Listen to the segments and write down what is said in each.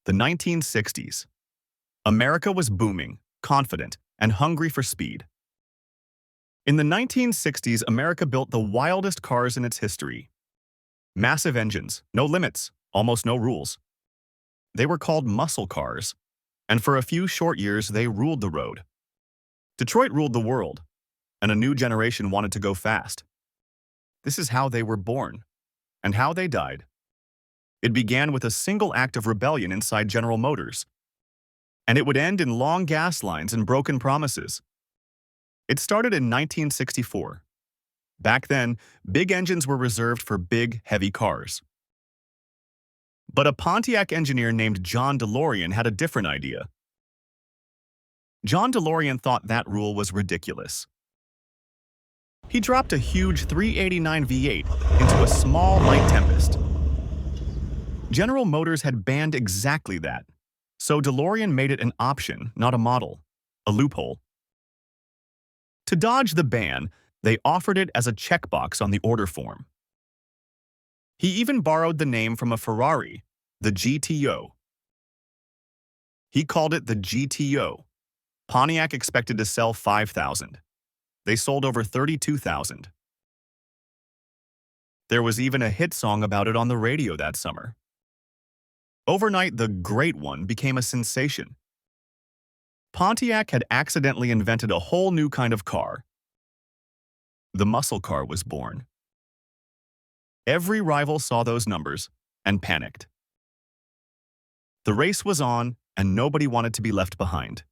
The 1960s. America was booming, confident, and hungry for speed. In the 1960s, America built the wildest cars in its history. Massive engines, no limits, almost no rules. They were called muscle cars, and for a few short years they ruled the road. Detroit ruled the world, and a new generation wanted to go fast. This is how they were born, and how they died. It began with a single act of rebellion inside General Motors, and it would end in long gas lines and broken promises. It started in 1964. Back then, big engines were reserved for big, heavy cars. But a Pontiac engineer named John Delorean had a different idea. John Delorean thought that rule was ridiculous. He dropped a huge 389 V8 into a small, light Tempest. General Motors had banned exactly that, so DeLorean made it an option, not a model, a loophole. To dodge the ban, they offered it as a checkbox on the order form. He even borrowed the name from a Ferrari, the GTO. He called it the GTO. Pontiac expected to sell 5,000. They sold over 32,000. There was even a hit song about it on the radio that summer. Overnight, the Great One became a sensation. Pontiac had accidentally invented a whole new kind of car. The muscle car was born. Every rival saw those numbers and panicked. The race was on, and nobody wanted to be left behind.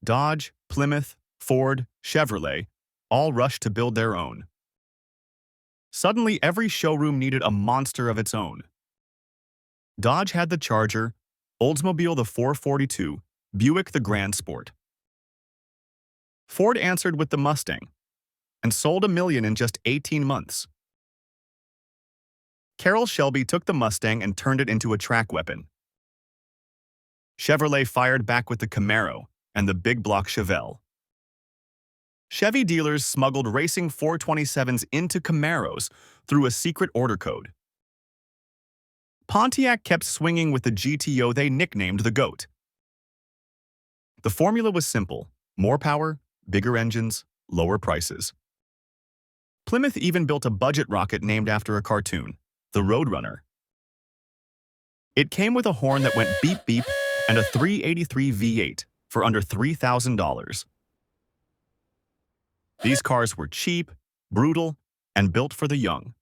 Dodge, Plymouth, Ford, Chevrolet all rushed to build their own. Suddenly, every showroom needed a monster of its own. Dodge had the Charger, Oldsmobile the 442, Buick the Grand Sport. Ford answered with the Mustang and sold 1 million in just 18 months. Carroll Shelby took the Mustang and turned it into a track weapon. Chevrolet fired back with the Camaro and the big block Chevelle. Chevy dealers smuggled racing 427s into Camaros through a secret order code. Pontiac kept swinging with the GTO they nicknamed the GOAT. The formula was simple: more power, bigger engines, lower prices. Plymouth even built a budget rocket named after a cartoon, the Roadrunner. It came with a horn that went beep beep and a 383 V8 for under $3,000. These cars were cheap, brutal, and built for the young.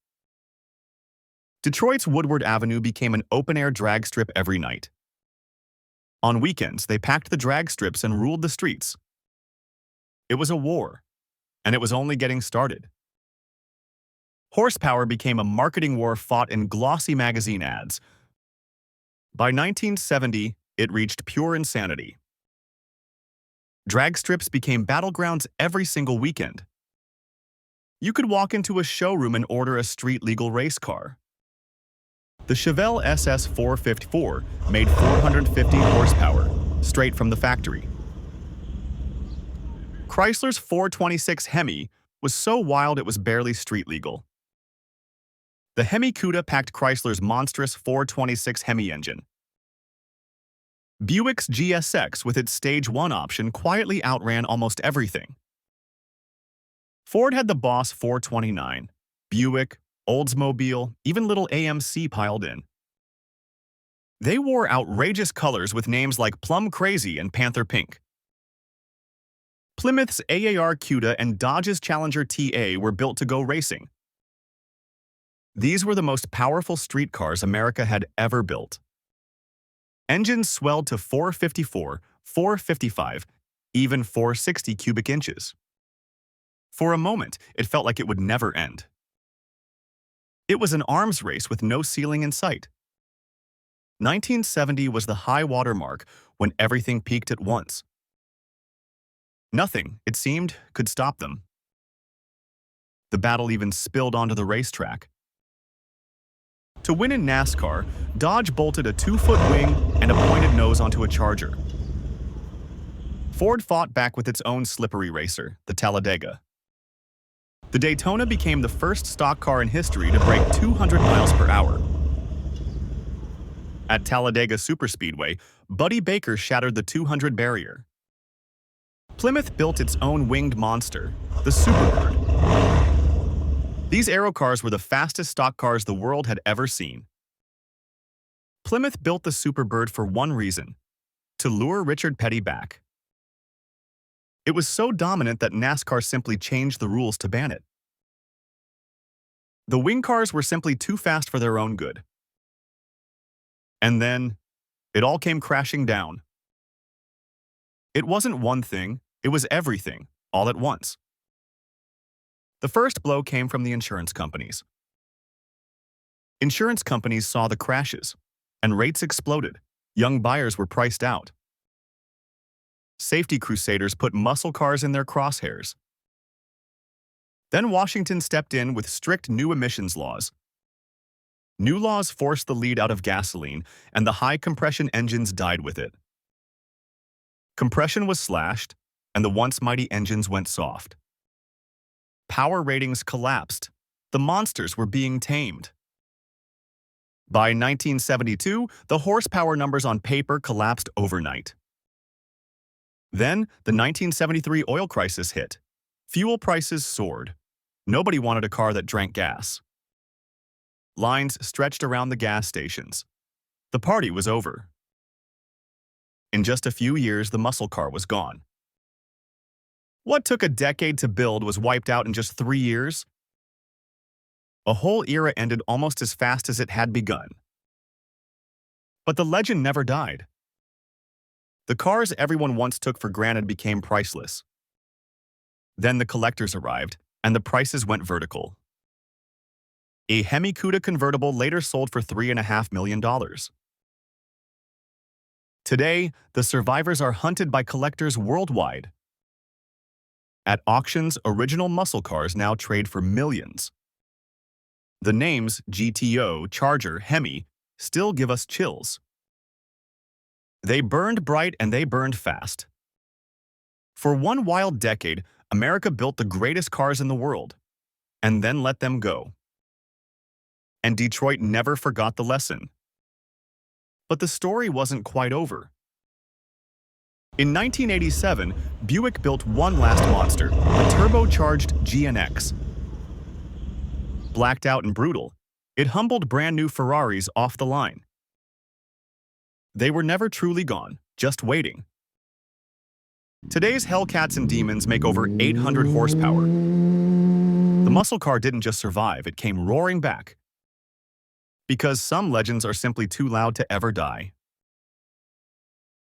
Detroit's Woodward Avenue became an open-air drag strip every night. On weekends, they packed the drag strips and ruled the streets. It was a war, and it was only getting started. Horsepower became a marketing war fought in glossy magazine ads. By 1970, it reached pure insanity. Drag strips became battlegrounds every single weekend. You could walk into a showroom and order a street-legal race car. The Chevelle SS 454 made 450 horsepower, straight from the factory. Chrysler's 426 Hemi was so wild it was barely street-legal. The Hemi Cuda packed Chrysler's monstrous 426 Hemi engine. Buick's GSX with its Stage 1 option quietly outran almost everything. Ford had the Boss 429, Buick, Oldsmobile, even little AMC piled in. They wore outrageous colors with names like Plum Crazy and Panther Pink. Plymouth's AAR Cuda and Dodge's Challenger TA were built to go racing. These were the most powerful street cars America had ever built. Engines swelled to 454, 455, even 460 cubic inches. For a moment, it felt like it would never end. It was an arms race with no ceiling in sight. 1970 was the high water mark when everything peaked at once. Nothing, it seemed, could stop them. The battle even spilled onto the racetrack. To win in NASCAR, Dodge bolted a 2-foot wing and a pointed nose onto a Charger. Ford fought back with its own slippery racer, the Talladega. The Daytona became the first stock car in history to break 200 miles per hour. At Talladega Superspeedway, Buddy Baker shattered the 200 barrier. Plymouth built its own winged monster, the Superbird. These aero cars were the fastest stock cars the world had ever seen. Plymouth built the Superbird for one reason: to lure Richard Petty back. It was so dominant that NASCAR simply changed the rules to ban it. The wing cars were simply too fast for their own good. And then, it all came crashing down. It wasn't one thing, it was everything, all at once. The first blow came from the insurance companies. Insurance companies saw the crashes, and rates exploded. Young buyers were priced out. Safety crusaders put muscle cars in their crosshairs. Then Washington stepped in with strict new emissions laws. New laws forced the lead out of gasoline, and the high-compression engines died with it. Compression was slashed, and the once mighty engines went soft. Power ratings collapsed. The monsters were being tamed. By 1972, the horsepower numbers on paper collapsed overnight. Then, the 1973 oil crisis hit. Fuel prices soared. Nobody wanted a car that drank gas. Lines stretched around the gas stations. The party was over. In just a few years, the muscle car was gone. What took a decade to build was wiped out in just 3 years. A whole era ended almost as fast as it had begun. But the legend never died. The cars everyone once took for granted became priceless. Then the collectors arrived, and the prices went vertical. A Hemi Cuda convertible later sold for $3.5 million. Today, the survivors are hunted by collectors worldwide. At auctions, original muscle cars now trade for millions. The names GTO, Charger, Hemi still give us chills. They burned bright and they burned fast. For one wild decade, America built the greatest cars in the world, and then let them go. And Detroit never forgot the lesson. But the story wasn't quite over. In 1987, Buick built one last monster, a turbocharged GNX. Blacked out and brutal, it humbled brand-new Ferraris off the line. They were never truly gone, just waiting. Today's Hellcats and Demons make over 800 horsepower. The muscle car didn't just survive, it came roaring back. Because some legends are simply too loud to ever die.